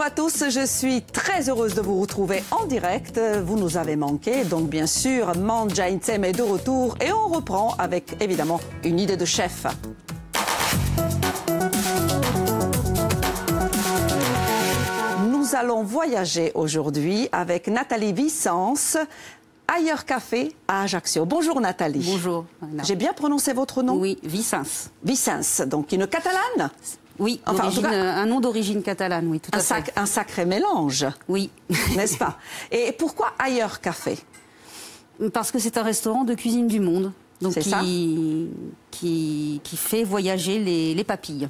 à tous, je suis très heureuse de vous retrouver en direct. Vous nous avez manqué, donc bien sûr, Mangia Insieme est de retour et on reprend avec évidemment une idée de chef. Nous allons voyager aujourd'hui avec Nathalie Vicens, Ailleurs Café à Ajaccio. Bonjour Nathalie. Bonjour. J'ai bien prononcé votre nom? Oui, Vicens. Vicens, donc une catalane? Oui, enfin, un nom d'origine catalane, oui, tout à fait. Un sacré mélange. Oui. N'est-ce pas? Et pourquoi Ailleurs Café? Parce que c'est un restaurant de cuisine du monde, donc qui fait voyager les papilles.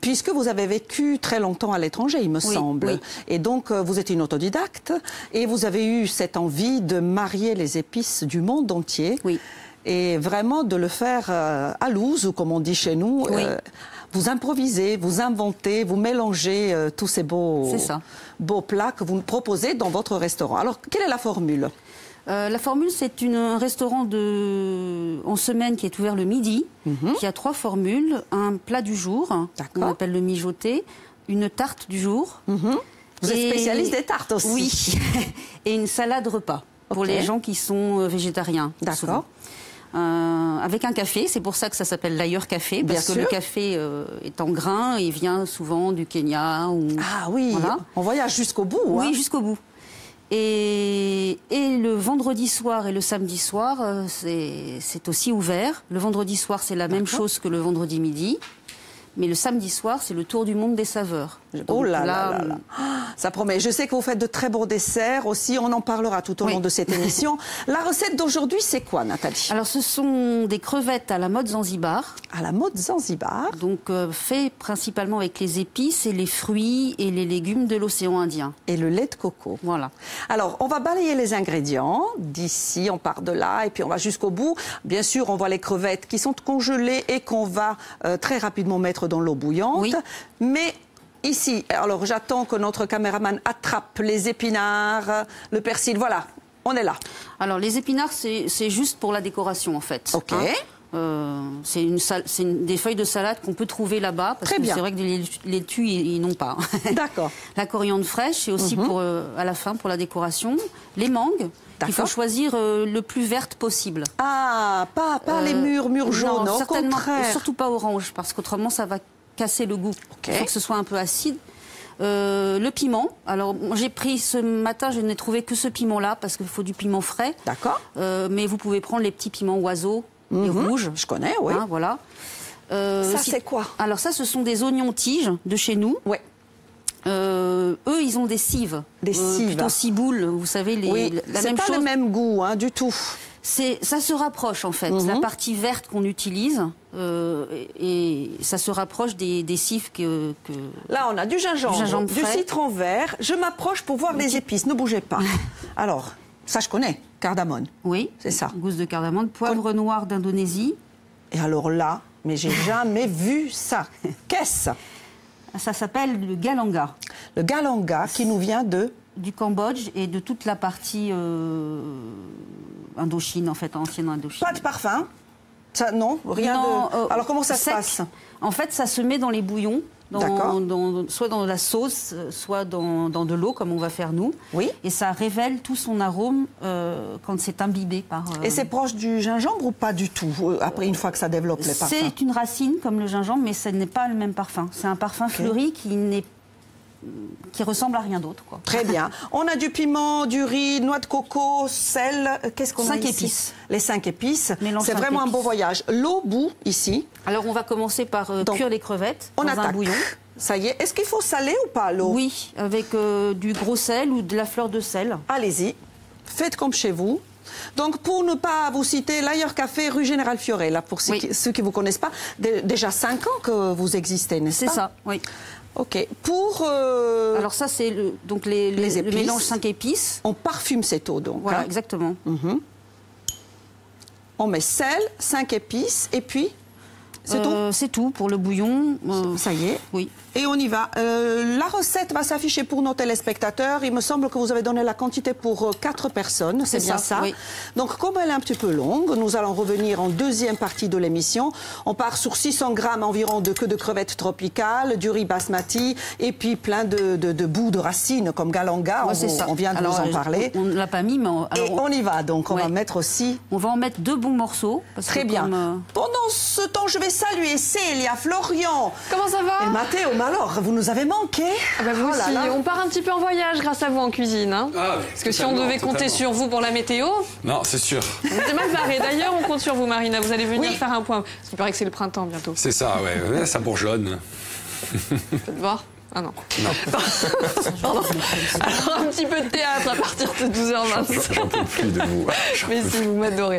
Puisque vous avez vécu très longtemps à l'étranger, il me semble. Oui. Et donc, vous êtes une autodidacte et vous avez eu cette envie de marier les épices du monde entier. Oui. Et vraiment de le faire à l'ouse, ou comme on dit chez nous. Oui. Vous improvisez, vous inventez, vous mélangez tous ces beaux plats que vous nous proposez dans votre restaurant. Alors, quelle est la formule? La formule, c'est un restaurant en semaine qui est ouvert le midi, qui a 3 formules. Un plat du jour, qu'on appelle le mijoté, une tarte du jour. Vous êtes spécialiste des tartes aussi. Oui, et une salade repas pour les gens qui sont végétariens. D'accord. Avec un café, c'est pour ça que ça s'appelle l'Ailleurs Café, parce que le café est en grain et vient souvent du Kenya. Ah oui, voilà. On voyage jusqu'au bout. Oui, jusqu'au bout. Et le vendredi soir et le samedi soir, c'est aussi ouvert. Le vendredi soir, c'est la même chose que le vendredi midi. Mais le samedi soir, c'est le tour du monde des saveurs. Oh là là là. Ça promet. Je sais que vous faites de très bons desserts aussi. On en parlera tout au long de cette émission. La recette d'aujourd'hui, c'est quoi, Nathalie? Alors, ce sont des crevettes à la mode Zanzibar. À la mode Zanzibar. Donc, fait principalement avec les épices et les fruits et les légumes de l'océan Indien. Et le lait de coco. Voilà. Alors, on va balayer les ingrédients. D'ici, on part de là et puis on va jusqu'au bout. Bien sûr, on voit les crevettes qui sont congelées et qu'on va très rapidement mettre dans l'eau bouillante. Oui. Mais ici, alors j'attends que notre caméraman attrape les épinards, le persil. Voilà, on est là. Alors les épinards, c'est juste pour la décoration en fait. Ok. C'est des feuilles de salade qu'on peut trouver là-bas. Parce que c'est vrai que les laitues, ils n'ont pas. D'accord. La coriandre fraîche et aussi à la fin pour la décoration. Les mangues. Il faut choisir le plus verte possible. Ah, pas les murs jaunes, non, au contraire. Surtout pas orange, parce qu'autrement ça va casser le goût. Il faut que ce soit un peu acide. Le piment. Alors, j'ai pris ce matin, je n'ai trouvé que ce piment-là, parce qu'il faut du piment frais. D'accord. Mais vous pouvez prendre les petits piments oiseaux, les rouges. Je connais, oui. Hein, voilà. Ça, c'est quoi? Alors ça, ce sont des oignons tiges de chez nous. Oui. Eux, ils ont des cives. Des cives. Plutôt ciboules, vous savez. La même chose. C'est pas le même goût, hein, du tout. Ça se rapproche, en fait. La partie verte qu'on utilise, et ça se rapproche des cives que... Là, on a du gingembre du citron vert. Je m'approche pour voir les épices. Ne bougez pas. Alors, ça, je connais. Cardamone. Oui. C'est ça. Gousse de cardamone. Poivre noir d'Indonésie. Et alors là, mais j'ai jamais vu ça. Qu'est-ce? Ça s'appelle le galanga. Le galanga qui nous vient du Cambodge et de toute la partie Indochine, en fait, ancienne Indochine. Pas de parfum? Ça, non, rien de... Alors comment ça se passe? En fait, ça se met dans les bouillons, soit dans la sauce, soit dans de l'eau, comme on va faire nous. Oui. Et ça révèle tout son arôme quand c'est imbibé par... Et c'est proche du gingembre ou pas du tout, après une fois que ça développe les parfums? C'est une racine, comme le gingembre, mais ce n'est pas le même parfum. C'est un parfum fleuri qui ressemble à rien d'autre, quoi. Très bien. On a du piment, du riz, noix de coco, sel. Qu'est-ce qu'on a ici? 5 épices. Les 5 épices. C'est vraiment un beau voyage. L'eau bout ici. Alors on va commencer par cuire les crevettes dans un bouillon. Ça y est. Est-ce qu'il faut saler ou pas l'eau? Oui, avec du gros sel ou de la fleur de sel. Allez-y. Faites comme chez vous. Donc, pour ne pas vous citer, l'Ailleurs Café, rue Général Fioré, là, pour ceux qui ne vous connaissent pas, déjà 5 ans que vous existez, n'est-ce pas? C'est ça, oui. Ok. Pour... Alors ça, c'est le mélange 5 épices. On parfume cette eau, donc. Voilà, exactement. On met sel, 5 épices, et puis C'est tout? C'est tout pour le bouillon. Ça y est. Oui. Et on y va. La recette va s'afficher pour nos téléspectateurs. Il me semble que vous avez donné la quantité pour 4 personnes. C'est bien ça. Oui. Donc, comme elle est un petit peu longue, nous allons revenir en deuxième partie de l'émission. On part sur 600 grammes environ de queue de crevettes tropicales, du riz basmati et puis plein de bouts de racines comme galanga. On vient de vous en parler. On ne l'a pas mis, mais on y va. Donc, on va mettre aussi... On va en mettre 2 bons morceaux. Parce Très que bien. Comme, Pendant ce temps, je vais saluer Célia, Florian. Comment ça va? Et Mathéo. Alors, vous nous avez manqué. Ah bah vous aussi, on part un petit peu en voyage grâce à vous en cuisine. Hein. Ah, parce que si on devait compter sur vous pour la météo... Non, c'est sûr. C'est mal barré. D'ailleurs, on compte sur vous, Marina. Vous allez venir faire un point. Parce qu'il paraît que c'est le printemps bientôt. C'est ça, ouais. Ça bourgeonne. Faites voir. Ah non. Pardon. Alors, un petit peu de théâtre à partir de 12h20. J'en peux plus de vous. Mais si, vous m'adorez.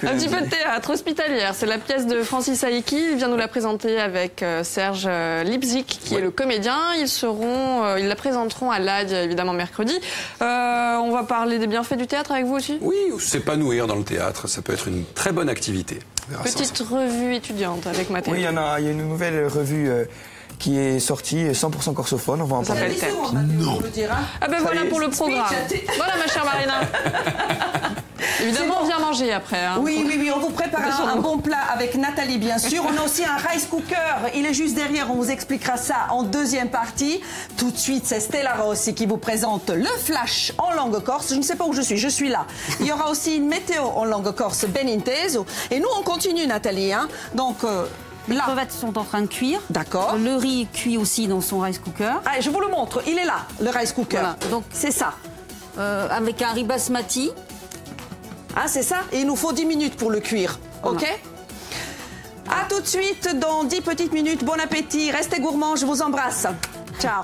Un petit peu de théâtre hospitalière. C'est la pièce de Francis Aïki. Il vient nous la présenter avec Serge Lipzik, qui est le comédien. Ils la présenteront à l'AD, évidemment, mercredi. On va parler des bienfaits du théâtre avec vous aussi? Oui, s'épanouir dans le théâtre, ça peut être une très bonne activité. Petite revue étudiante avec Mathéo. Oui, il y a une nouvelle revue qui est sortie, 100% corsophone, on va en parler. Non. Ah ben voilà pour le programme. Voilà ma chère Marina. Évidemment, on vient manger après. Hein. Oui, on vous prépare un bon plat avec Nathalie, bien sûr. On a aussi un rice cooker. Il est juste derrière, on vous expliquera ça en deuxième partie. Tout de suite, c'est Stella Rossi qui vous présente le flash en langue corse. Je ne sais pas où je suis là. Il y aura aussi une météo en langue corse, Ben Inteso. Et nous, on continue, Nathalie. Hein. Donc... les crevettes sont en train de cuire. D'accord. Le riz cuit aussi dans son rice cooker. Allez, je vous le montre. Il est là, le rice cooker. Voilà. Donc c'est ça. Avec un riz basmati. Ah, c'est ça. Et il nous faut 10 minutes pour le cuire. Voilà. OK? À tout de suite dans 10 petites minutes. Bon appétit. Restez gourmands. Je vous embrasse. Ciao.